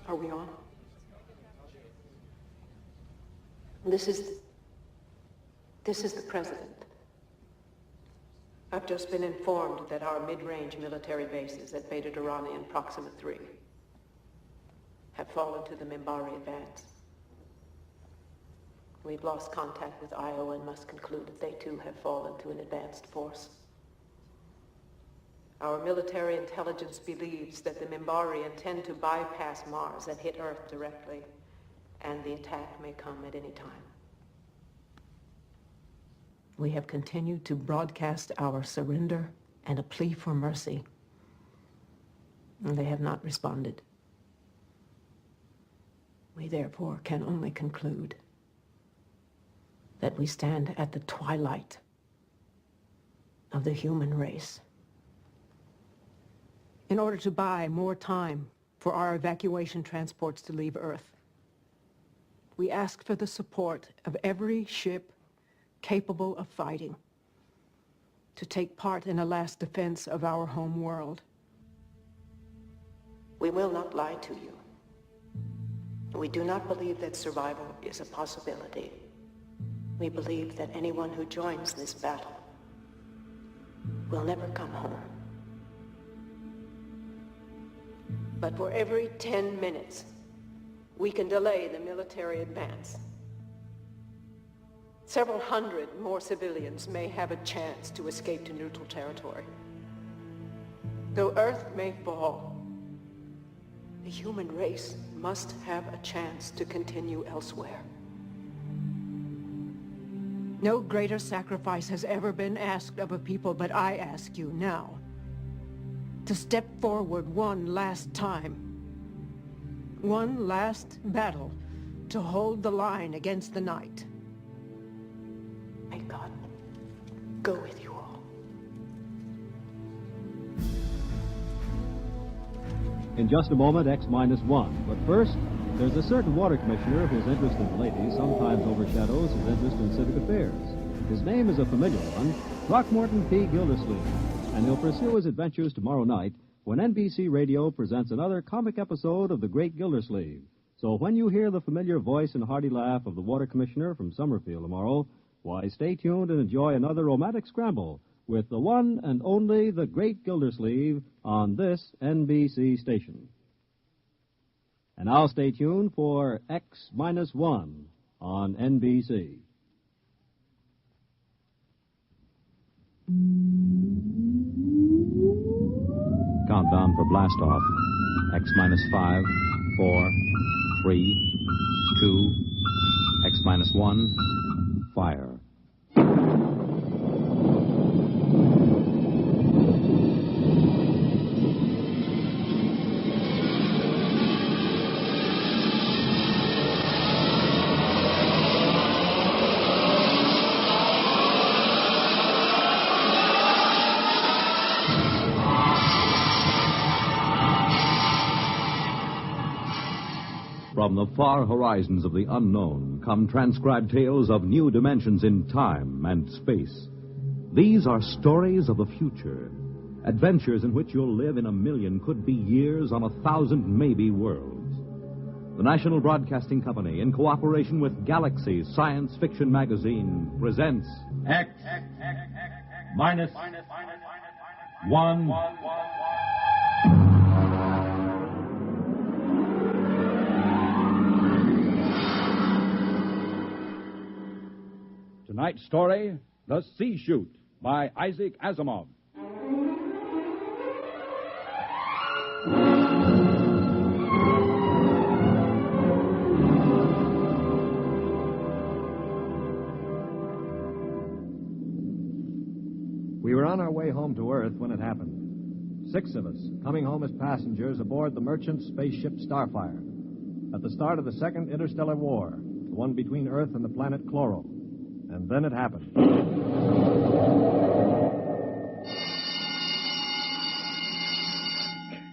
Are we on? This is the President. I've just been informed that our mid-range military bases at Beta Durrani and Proxima 3 have fallen to the Minbari advance. We've lost contact with Io and must conclude that they too have fallen to an advanced force. Our military intelligence believes that the Minbari intend to bypass Mars and hit Earth directly, and the attack may come at any time. We have continued to broadcast our surrender and a plea for mercy, and they have not responded. We therefore can only conclude that we stand at the twilight of the human race. In order to buy more time for our evacuation transports to leave Earth, we ask for the support of every ship capable of fighting to take part in a last defense of our home world. We will not lie to you. We do not believe that survival is a possibility. We believe that anyone who joins this battle will never come home. But for every 10 minutes, we can delay the military advance. Several hundred more civilians may have a chance to escape to neutral territory. Though Earth may fall, the human race must have a chance to continue elsewhere. No greater sacrifice has ever been asked of a people, but I ask you now to step forward one last time. One last battle to hold the line against the night. May God go with you all. In just a moment, X-1. But first, there's a certain water commissioner whose interest in ladies sometimes overshadows his interest in civic affairs. His name is a familiar one, Throckmorton P. Gildersleeve, and he'll pursue his adventures tomorrow night when NBC Radio presents another comic episode of The Great Gildersleeve. So when you hear the familiar voice and hearty laugh of the water commissioner from Summerfield tomorrow, why, stay tuned and enjoy another romantic scramble with the one and only The Great Gildersleeve on this NBC station. And now stay tuned for X-1 on NBC. Countdown for blastoff. X-5, 4, 3, 2, X-1, fire. From the far horizons of the unknown come transcribed tales of new dimensions in time and space. These are stories of the future, adventures in which you'll live in a million, could be years, on 1,000 maybe worlds. The National Broadcasting Company, in cooperation with Galaxy Science Fiction Magazine, presents X-1. Tonight's story, The Sea Chute, by Isaac Asimov. We were on our way home to Earth when it happened. 6 of us, coming home as passengers aboard the merchant spaceship Starfire. At the start of the Second Interstellar War, the one between Earth and the planet Chloro. And then it happened.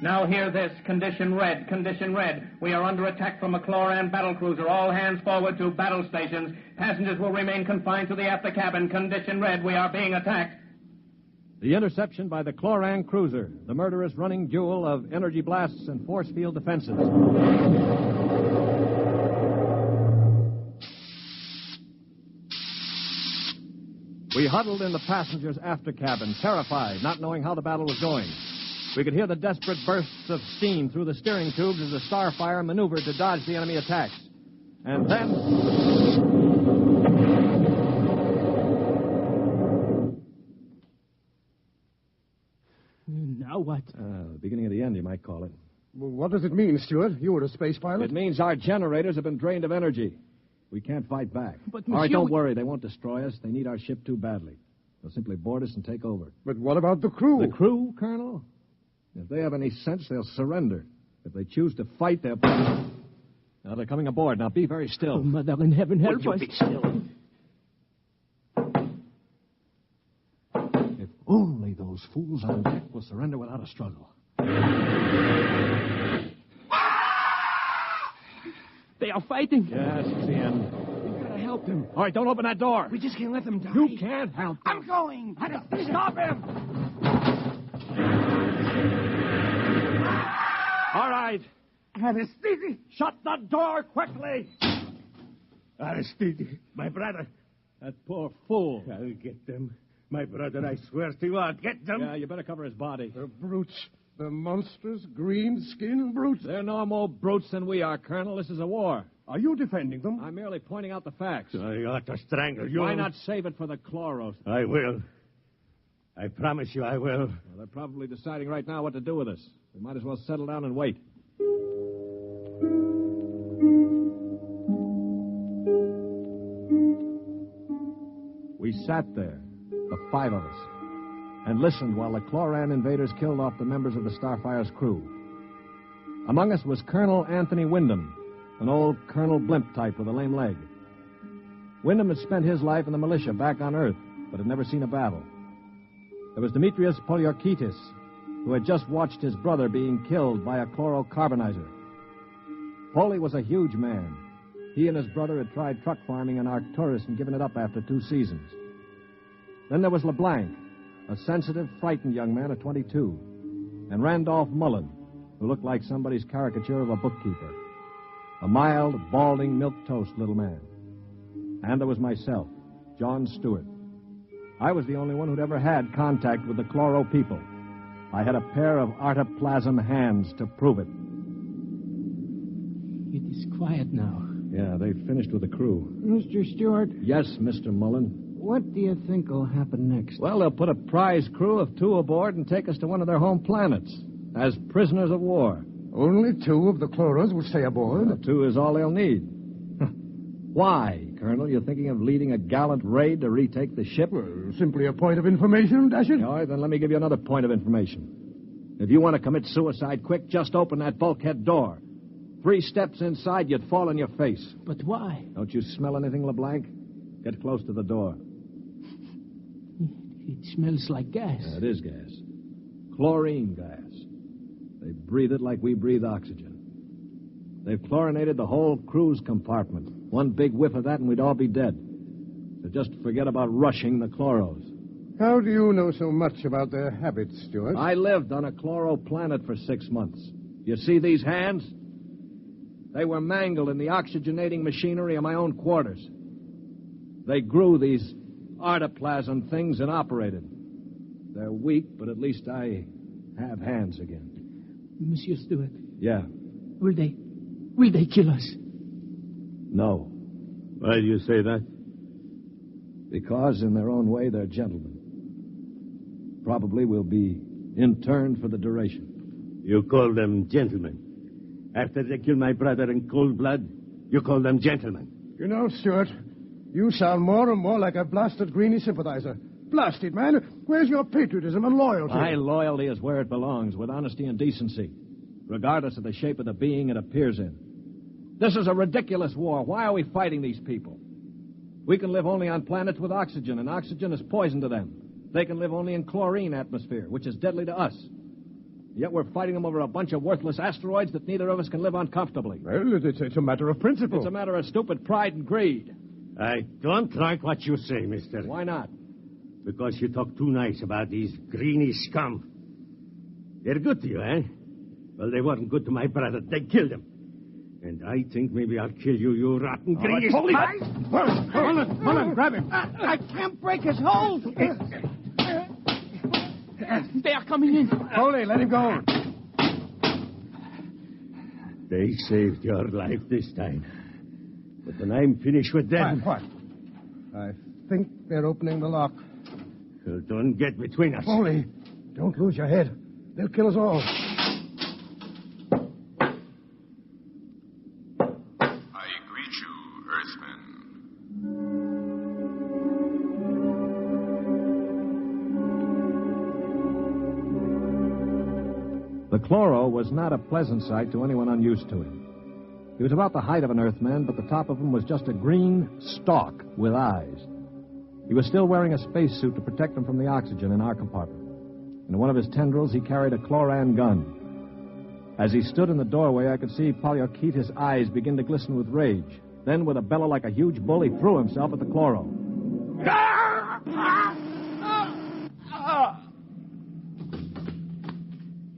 Now hear this. Condition red. Condition red. We are under attack from a Chloran battlecruiser. All hands forward to battle stations. Passengers will remain confined to the after cabin. Condition red. We are being attacked. The interception by the Cloran cruiser, the murderous running duel of energy blasts and force field defenses. We huddled in the passengers' after cabin, terrified, not knowing how the battle was going. We could hear the desperate bursts of steam through the steering tubes as the Starfire maneuvered to dodge the enemy attacks. And then... Now what? The beginning of the end, you might call it. Well, what does it mean, Stuart? You were a space pilot. It means our generators have been drained of energy. We can't fight back. But, All right, monsieur, don't worry. They won't destroy us. They need our ship too badly. They'll simply board us and take over. But what about the crew? The crew, Colonel? If they have any sense, they'll surrender. If they choose to fight, they'll... Now, they're coming aboard. Now, be very still. Oh, Mother in heaven, help us. Be still. If only those fools on deck will surrender without a struggle. They are fighting. Yes, it's the end. We gotta help them. All right, don't open that door. We just can't let them die. You can't help them. I'm going. Stop him. All right. Aristide. Shut the door quickly. Aristide, my brother. That poor fool. I'll get them. My brother, I swear to you, I'll get them. Yeah, you better cover his body. The brutes. The monstrous green-skinned brutes. They're no more brutes than we are, Colonel. This is a war. Are you defending them? I'm merely pointing out the facts. I ought to strangle you. Why not save it for the chloros? I will. I promise you I will. Well, they're probably deciding right now what to do with us. We might as well settle down and wait. We sat there, the five of us, and listened while the Cloran invaders killed off the members of the Starfire's crew. Among us was Colonel Anthony Wyndham, an old Colonel Blimp type with a lame leg. Wyndham had spent his life in the militia back on Earth, but had never seen a battle. There was Demetrius Poliorkitis, who had just watched his brother being killed by a chlorocarbonizer. Poli was a huge man. He and his brother had tried truck farming in Arcturus and given it up after 2 seasons. Then there was LeBlanc, a sensitive, frightened young man of 22, and Randolph Mullen, who looked like somebody's caricature of a bookkeeper. A mild, balding, milquetoast little man. And there was myself, John Stewart. I was the only one who'd ever had contact with the Chloro people. I had a pair of artoplasm hands to prove it. It is quiet now. Yeah, they've finished with the crew. Mr. Stewart, Yes, Mr. Mullen. what do you think will happen next? Well, they'll put a prize crew of 2 aboard and take us to one of their home planets as prisoners of war. Only 2 of the Chloros will stay aboard. Well, 2 is all they'll need. Why, Colonel? You thinking of leading a gallant raid to retake the ship? Well, simply a point of information, dash it. All right, then let me give you another point of information. If you want to commit suicide quick, just open that bulkhead door. 3 steps inside, you'd fall on your face. But why? Don't you smell anything, LeBlanc? Get close to the door. It smells like gas. It is gas. Chlorine gas. They breathe it like we breathe oxygen. They've chlorinated the whole crew's compartment. One big whiff of that and we'd all be dead. So just forget about rushing the chloros. How do you know so much about their habits, Stuart? I lived on a chloro planet for 6 months. You see these hands? They were mangled in the oxygenating machinery of my own quarters. They grew these artoplasm things and operated. They're weak, but at least I have hands again. Monsieur Stewart, Yeah. will they kill us? No. Why do you say that? Because, in their own way, they're gentlemen. Probably will be interned for the duration. You call them gentlemen. After they killed my brother in cold blood, you call them gentlemen. You know, Stuart, you sound more and more like a blasted Greenie sympathizer. Blasted, man. Where's your patriotism and loyalty? My loyalty is where it belongs, with honesty and decency, regardless of the shape of the being it appears in. This is a ridiculous war. Why are we fighting these people? We can live only on planets with oxygen, and oxygen is poison to them. They can live only in chlorine atmosphere, which is deadly to us. Yet we're fighting them over a bunch of worthless asteroids that neither of us can live on comfortably. Well, it's a matter of principle. It's a matter of stupid pride and greed. I don't like what you say, mister. Why not? Because you talk too nice about these greeny scum. They're good to you, eh? Well, they weren't good to my brother. They killed him. And I think maybe I'll kill you, you rotten greeny scum. Mullen, grab him. I can't break his hold. They are coming in. Holy, let him go. They saved your life this time. But when I'm finished with them... What? I think they're opening the lock. Well, don't get between us. Holy, don't lose your head. They'll kill us all. I greet you, Earthmen. The chloro was not a pleasant sight to anyone unused to it. He was about the height of an Earthman, but the top of him was just a green stalk with eyes. He was still wearing a spacesuit to protect him from the oxygen in our compartment. In one of his tendrils, he carried a chloran gun. As he stood in the doorway, I could see Polyarchetes' eyes begin to glisten with rage. Then, with a bellow like a huge bull, he threw himself at the chloro.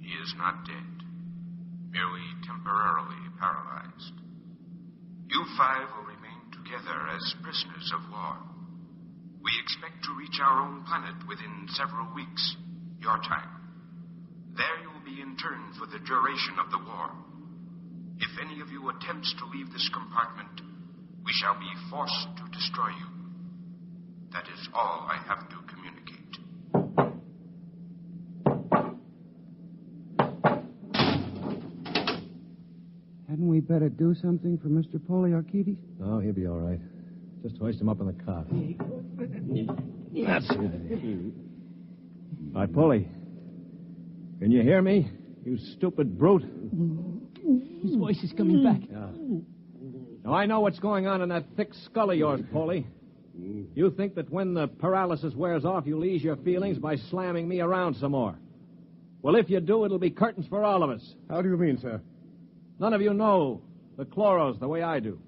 He is not dead, merely temporarily paralyzed. You five will remain together as prisoners of war. We expect to reach our own planet within several weeks, your time. There you will be interned for the duration of the war. If any of you attempts to leave this compartment, we shall be forced to destroy you. That is all I have to communicate. Hadn't we better do something for Mr. Polyarchetes? Oh, he'll be all right. Just hoist him up in the cot. That's it. All right, Polly. Can you hear me, you stupid brute? His voice is coming back. Yeah. Now, I know what's going on in that thick skull of yours, Polly. You think that when the paralysis wears off, you'll ease your feelings by slamming me around some more. Well, if you do, it'll be curtains for all of us. How do you mean, sir? None of you know the chloros the way I do.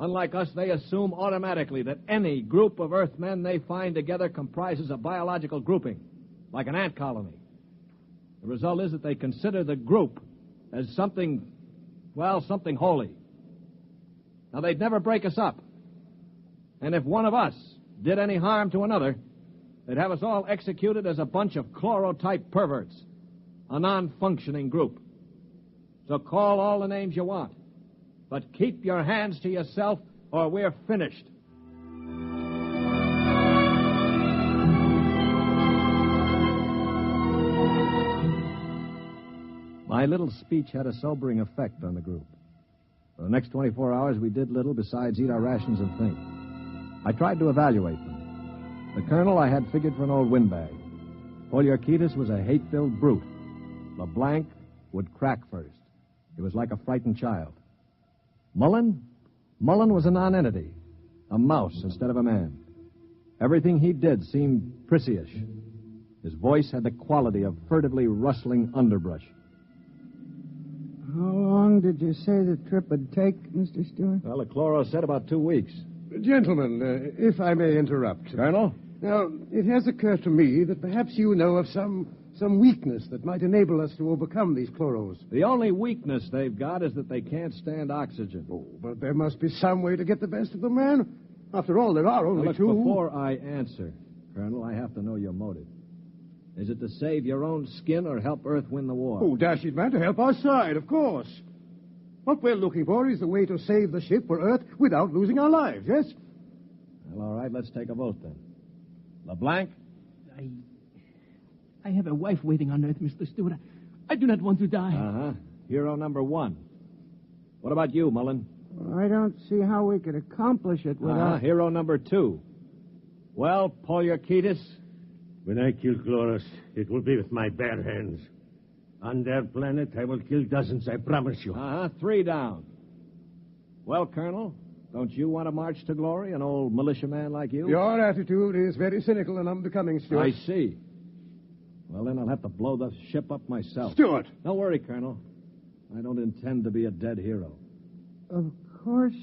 Unlike us, they assume automatically that any group of Earthmen they find together comprises a biological grouping, like an ant colony. The result is that they consider the group as something holy. Now, they'd never break us up. And if one of us did any harm to another, they'd have us all executed as a bunch of chloro-type perverts, a non-functioning group. So call all the names you want, but keep your hands to yourself or we're finished. My little speech had a sobering effect on the group. For the next 24 hours, we did little besides eat our rations and think. I tried to evaluate them. The colonel I had figured for an old windbag. Polyarchetes was a hate-filled brute. LeBlanc would crack first. He was like a frightened child. Mullen was a nonentity, a mouse instead of a man. Everything he did seemed prissyish. His voice had the quality of furtively rustling underbrush. How long did you say the trip would take, Mr. Stewart? Well, the chloro said about 2 weeks. Gentlemen, if I may interrupt. Colonel? Now, it has occurred to me that perhaps you know of some weakness that might enable us to overcome these chloros. The only weakness they've got is that they can't stand oxygen. Oh, but there must be some way to get the best of them, man. After all, there are only Now, look, two. before I answer, Colonel, I have to know your motive. Is it to save your own skin or help Earth win the war? Oh, dash it, man, to help our side, of course. What we're looking for is the way to save the ship for Earth without losing our lives, yes? Well, all right, let's take a vote then. LeBlanc? I have a wife waiting on Earth, Mr. Stewart. I do not want to die. Uh-huh. Hero number 1. What about you, Mullen? Well, I don't see how we could accomplish it without... Hero number 2. Well, Polyarchetes? When I kill Chloros, it will be with my bare hands. On their planet, I will kill dozens, I promise you. 3 down. Well, Colonel, don't you want to march to glory, an old militiaman like you? Your attitude is very cynical and unbecoming, Stuart. I see. Well, then I'll have to blow the ship up myself. Stuart! Don't worry, Colonel. I don't intend to be a dead hero. Of course,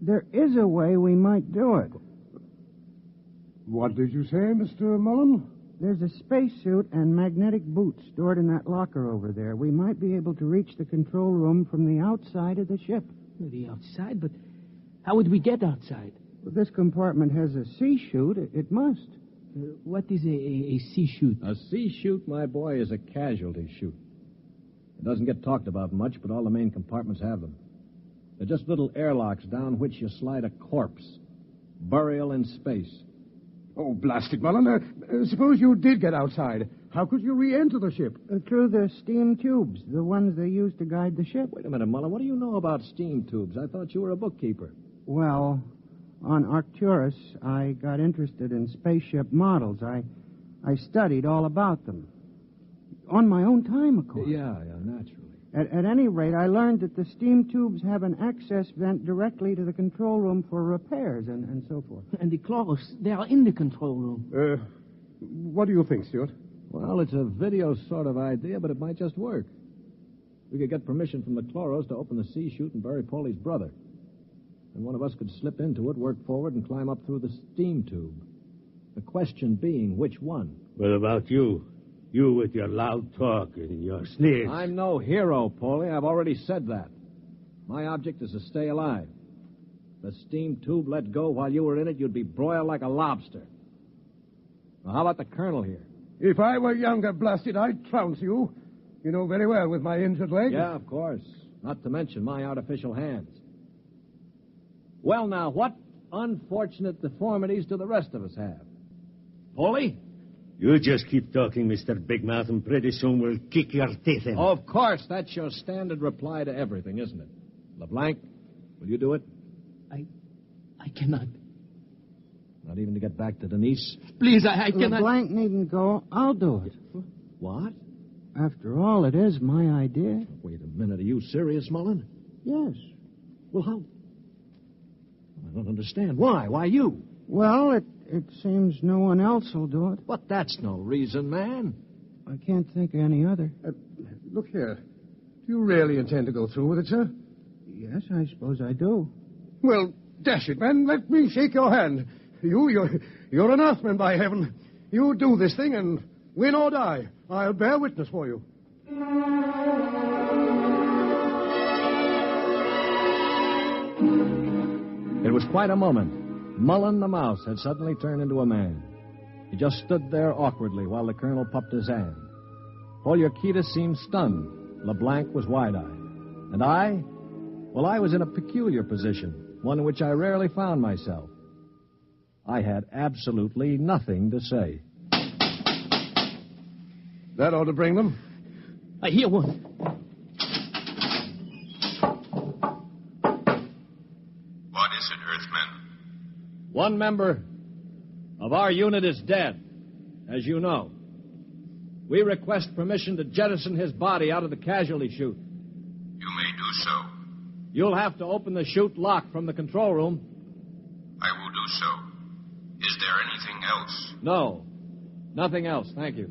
there is a way we might do it. What did you say, Mr. Mullen? There's a spacesuit and magnetic boots stored in that locker over there. We might be able to reach the control room from the outside of the ship. The outside? But how would we get outside? Well, this compartment has a sea chute. It must. What is a sea chute? A sea chute, my boy, is a casualty chute. It doesn't get talked about much, but all the main compartments have them. They're just little airlocks down which you slide a corpse. Burial in space. Oh, blast it, Mullen. Suppose you did get outside. How could you re-enter the ship? Through the steam tubes, the ones they use to guide the ship. Wait a minute, Mullen. What do you know about steam tubes? I thought you were a bookkeeper. Well, on Arcturus, I got interested in spaceship models. I studied all about them. On my own time, of course. Yeah, naturally. At any rate, I learned that the steam tubes have an access vent directly to the control room for repairs and so forth. And the chloros, they are in the control room. What do you think, Stuart? Well, it's a video sort of idea, but it might just work. We could get permission from the chloros to open the sea chute and bury Paulie's brother. And one of us could slip into it, work forward, and climb up through the steam tube. The question being, which one? What about you? You with your loud talk and your sneers. I'm no hero, Paulie. I've already said that. My object is to stay alive. If the steam tube let go while you were in it, you'd be broiled like a lobster. Well, how about the colonel here? If I were younger, blasted, I'd trounce you. You know very well with my injured leg. Yeah, of course. Not to mention my artificial hands. Well, now, what unfortunate deformities do the rest of us have? Paulie? You just keep talking, Mr. Big Mouth, and pretty soon we'll kick your teeth in. Of course, that's your standard reply to everything, isn't it? LeBlanc, will you do it? I cannot. Not even to get back to Denise? Please, I cannot. LeBlanc needn't go. I'll do it. What? After all, it is my idea. Wait a minute. Are you serious, Mullen? Yes. Well, how? I don't understand. Why? Why you? Well, it seems no one else will do it. But that's no reason, man. I can't think of any other. Look here. Do you really intend to go through with it, sir? Yes, I suppose I do. Well, dash it, man. Let me shake your hand. You're an Earthman, by heaven. You do this thing, and win or die, I'll bear witness for you. It was quite a moment. Mullen the mouse had suddenly turned into a man. He just stood there awkwardly while the colonel puffed his hand. Poliorketis seemed stunned. LeBlanc was wide-eyed. And I? Well, I was in a peculiar position, one in which I rarely found myself. I had absolutely nothing to say. That ought to bring them. I hear one. What is it, Earthman? One member of our unit is dead, as you know. We request permission to jettison his body out of the casualty chute. You may do so. You'll have to open the chute lock from the control room. I will do so. Is there anything else? No. Nothing else, thank you.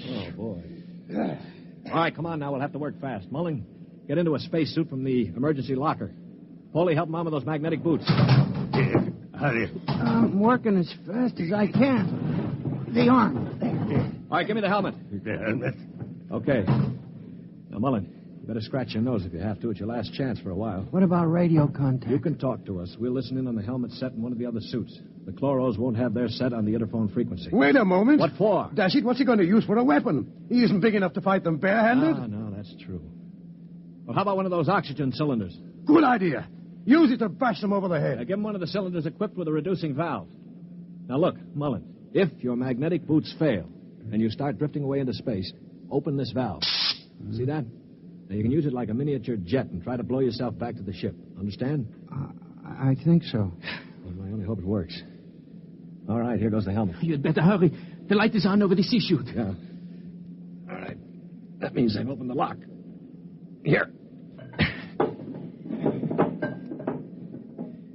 Oh, boy. All right, come on now. We'll have to work fast. Mullen, get into a spacesuit from the emergency locker. Paulie, help Mom with those magnetic boots. Hurry. I'm working as fast as I can. The arm. There. All right, give me the helmet. The helmet. Okay. Now, Mullen, you better scratch your nose if you have to. It's your last chance for a while. What about radio contact? You can talk to us. We'll listen in on the helmet set in one of the other suits. The chloros won't have their set on the interphone frequency. Wait a moment. What for? Dash it, what's he going to use for a weapon? He isn't big enough to fight them barehanded. Ah, no, that's true. Well, how about one of those oxygen cylinders? Good idea. Use it to bash them over the head. Give him one of the cylinders equipped with a reducing valve. Now, look, Mullen, if your magnetic boots fail and you start drifting away into space, open this valve. See that? Now, you can use it like a miniature jet and try to blow yourself back to the ship. Understand? I think so. Well, I only hope it works. All right, here goes the helmet. You'd better hurry. The light is on over the sea chute. Yeah. All right. That means I've opened the lock. Here.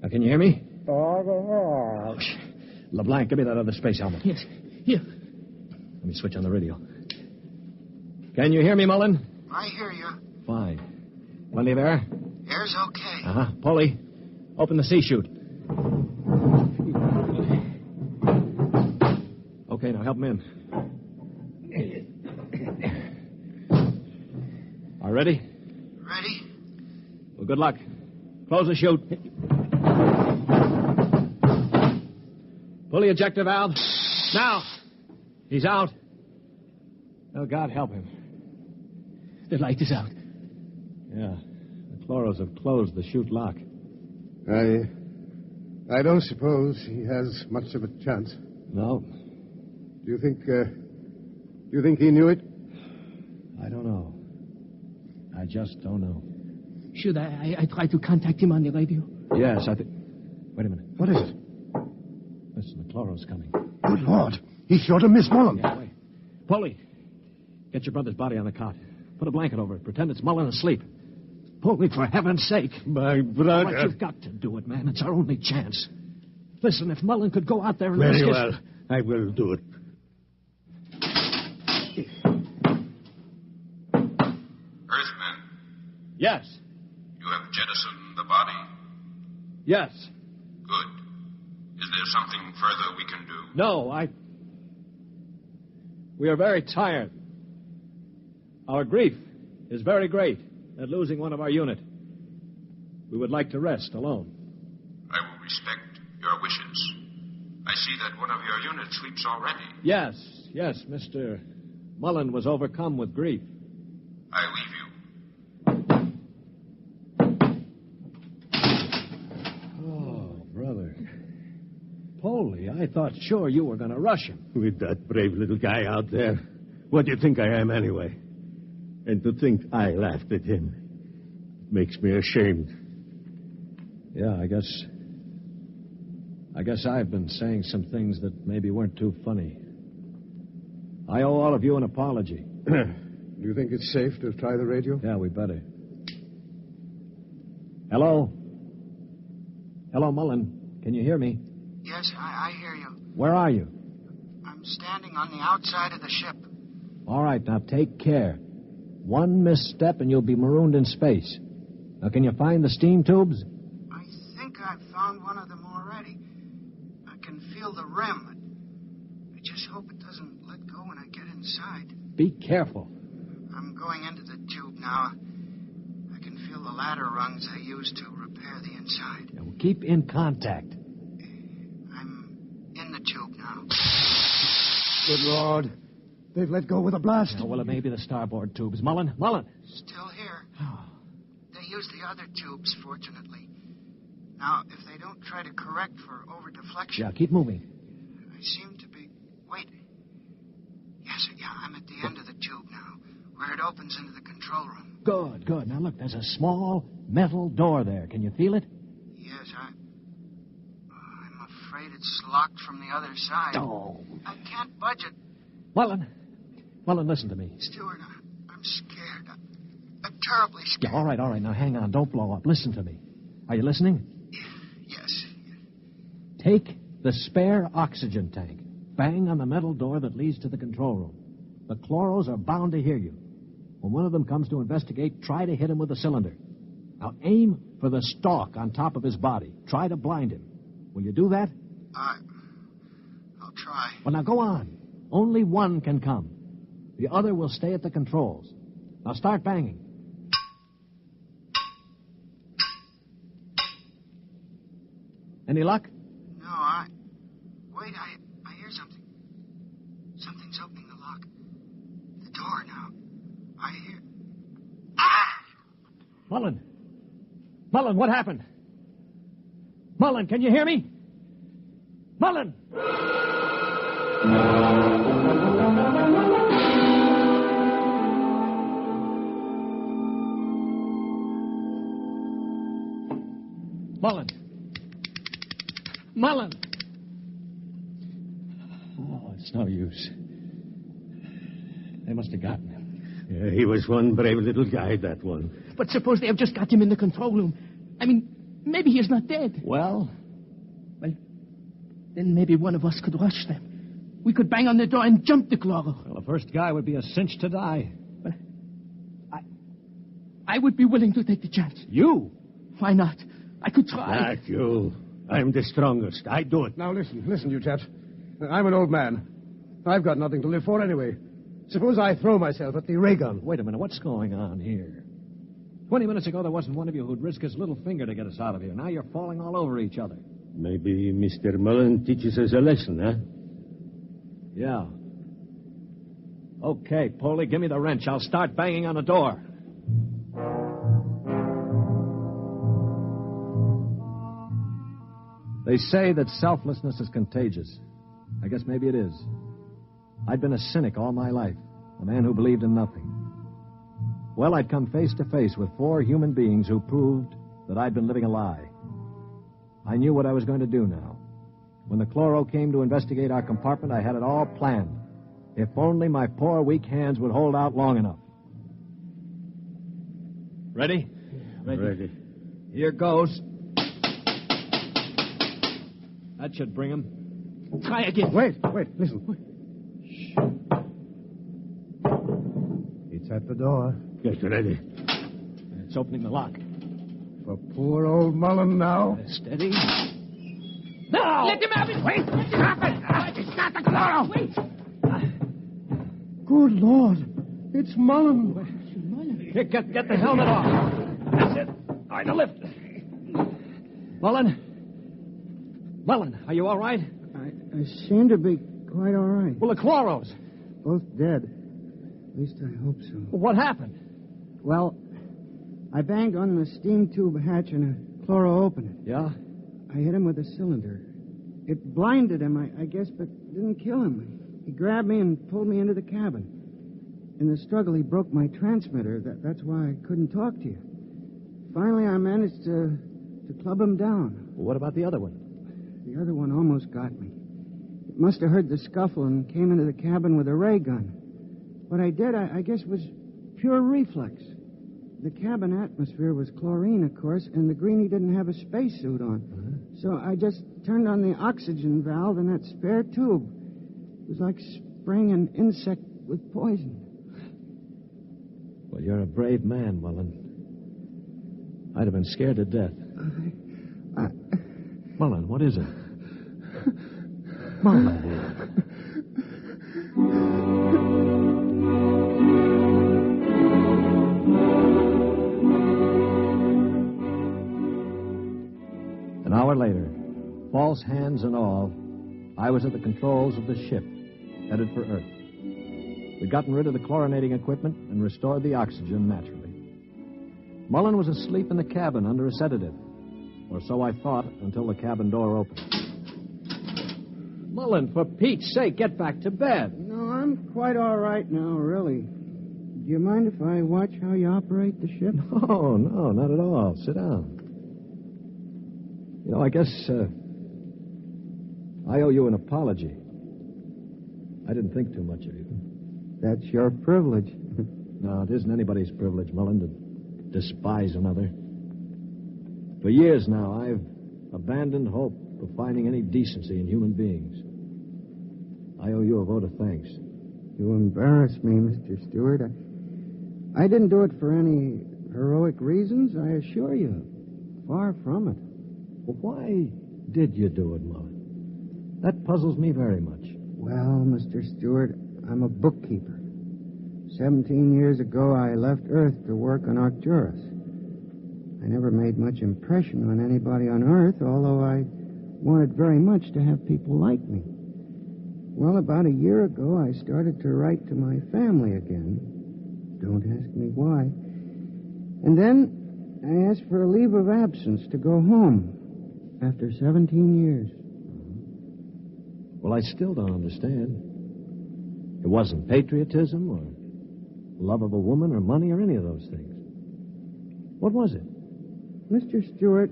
Now, can you hear me? Oh, LeBlanc, give me that other space helmet. Yes, here. Let me switch on the radio. Can you hear me, Mullen? I hear you. Fine. Plenty of air? Air Door's okay. Uh-huh. Polly, open the sea chute. Okay, now help him in. Are you ready? Ready? Well, good luck. Close the chute. Pull the ejector valve. Now. He's out. Oh, God help him. The light is out. Yeah. The chloros have closed the chute lock. I don't suppose he has much of a chance. No. Do you think he knew it? I don't know. I just don't know. Should I try to contact him on the radio? Yes, I think... Wait a minute. What is it? Listen, the chloros coming. Good Lord. He's sure to miss Mullen. Yeah, wait. Polly, get your brother's body on the cot. Put a blanket over it. Pretend it's Mullen asleep. Polly, for heaven's sake. My brother. But you've got to do it, man. It's our only chance. Listen, if Mullen could go out there and... Very well. I will do it. Earthman, Yes. you have jettisoned the body. Yes. Good. Is there something further we can do? No, We are very tired. Our grief is very great at losing one of our unit. We would like to rest alone. I will respect your wishes. I see that one of your units sleeps already. Yes, Mr. Mullen was overcome with grief. I leave you. Oh, brother. Polly, I thought sure you were going to rush him. With that brave little guy out there. What do you think I am, anyway? And to think I laughed at him makes me ashamed. Yeah, I guess I've been saying some things that maybe weren't too funny. I owe all of you an apology. Do you think it's safe to try the radio? Yeah, we better. Hello? Hello, Mullen. Can you hear me? Yes, I hear you. Where are you? I'm standing on the outside of the ship. All right, now take care. One misstep and you'll be marooned in space. Now, can you find the steam tubes? I think I've found one of them already. I can feel the rim. I just hope it doesn't let go when I get inside. Be careful. I'm going into the tube now. I can feel the ladder rungs I used to repair the inside. Yeah, well, keep in contact. I'm in the tube now. Good Lord. They've let go with a blast. Well, it may be the starboard tubes. Mullen! Still here. They use the other tubes, fortunately. Now, if they don't try to correct for over-deflection... Yeah, keep moving. I seem to be... Wait. Yes, I'm at the end of the tube now, where it opens into the control room. Good. Now, look, there's a small metal door there. Can you feel it? Yes, I'm afraid it's locked from the other side. Oh. I can't budge it. Mullen, listen to me. Stewart, I'm scared. I'm terribly scared. Yeah, all right. Now, hang on. Don't blow up. Listen to me. Are you listening? Yes. Take the spare oxygen tank. Bang on the metal door that leads to the control room. The chloros are bound to hear you. When one of them comes to investigate, try to hit him with the cylinder. Now, aim for the stalk on top of his body. Try to blind him. Will you do that? I'll try. Well, now, go on. Only one can come. The other will stay at the controls. Now, start banging. Any luck? No, Wait, I hear something. Something's opening the lock. The door now. I hear... Ah! Mullen, what happened? Mullen, can you hear me? Mullen! Mullen! Oh, it's no use. They must have gotten him. Yeah, he was one brave little guy, that one. But suppose they have just got him in the control room. I mean, maybe he's not dead. Well, then maybe one of us could rush them. We could bang on the door and jump the chloro. the first guy would be a cinch to die. I would be willing to take the chance. You? Why not? I could try. Not you. I'm the strongest. I do it. Now, listen, you chaps. I'm an old man. I've got nothing to live for anyway. Suppose I throw myself at the ray gun. Wait a minute. What's going on here? 20 minutes ago, there wasn't one of you who'd risk his little finger to get us out of here. Now you're falling all over each other. Maybe Mr. Mullen teaches us a lesson, huh? Yeah. Okay, Polly, give me the wrench. I'll start banging on the door. They say that selflessness is contagious. I guess maybe it is. I'd been a cynic all my life, a man who believed in nothing. Well, I'd come face to face with 4 human beings who proved that I'd been living a lie. I knew what I was going to do now. When the chloro came to investigate our compartment, I had it all planned. If only my poor, weak hands would hold out long enough. Ready? Ready. Here goes. That should bring him. Try again. Wait, listen. Shh. It's at the door. Get ready. It's opening the lock. For poor old Mullen now. Steady. No! Let him have it! Wait! Stop it! It's not the chloro! Wait! Good Lord. It's Mullen. Here, get the helmet off. That's it. All right, now lift. Mullen, are you all right? I seem to be quite all right. Well, the chloros. Both dead. At least I hope so. Well, what happened? Well, I banged on the steam tube hatch and a chloro opened it. Yeah? I hit him with a cylinder. It blinded him, I guess, but didn't kill him. He grabbed me and pulled me into the cabin. In the struggle, he broke my transmitter. That's why I couldn't talk to you. Finally, I managed to club him down. Well, what about the other one? The other one almost got me. It must have heard the scuffle and came into the cabin with a ray gun. What I did, I guess, was pure reflex. The cabin atmosphere was chlorine, of course, and the greenie didn't have a spacesuit on. Uh-huh. So I just turned on the oxygen valve in that spare tube. It was like spraying an insect with poison. Well, you're a brave man, Mullen. I'd have been scared to death. Mullen, what is it? Mullen. An hour later, false hands and all, I was at the controls of the ship, headed for Earth. We'd gotten rid of the chlorinating equipment and restored the oxygen naturally. Mullen was asleep in the cabin under a sedative. Or so I thought until the cabin door opened. Mullen, for Pete's sake, get back to bed. No, I'm quite all right now, really. Do you mind if I watch how you operate the ship? No, not at all. Sit down. You know, I guess I owe you an apology. I didn't think too much of you. That's your privilege. No, it isn't anybody's privilege, Mullen, to despise another. For years now, I've abandoned hope of finding any decency in human beings. I owe you a vote of thanks. You embarrass me, Mr. Stewart. I didn't do it for any heroic reasons, I assure you. Far from it. Well, why did you do it, Mullen? That puzzles me very much. Well, Mr. Stewart, I'm a bookkeeper. 17 years ago, I left Earth to work on Arcturus. I never made much impression on anybody on Earth, although I wanted very much to have people like me. Well, about a year ago, I started to write to my family again. Don't ask me why. And then I asked for a leave of absence to go home after 17 years. Well, I still don't understand. It wasn't patriotism or love of a woman or money or any of those things. What was it? Mr. Stewart,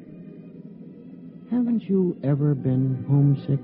haven't you ever been homesick?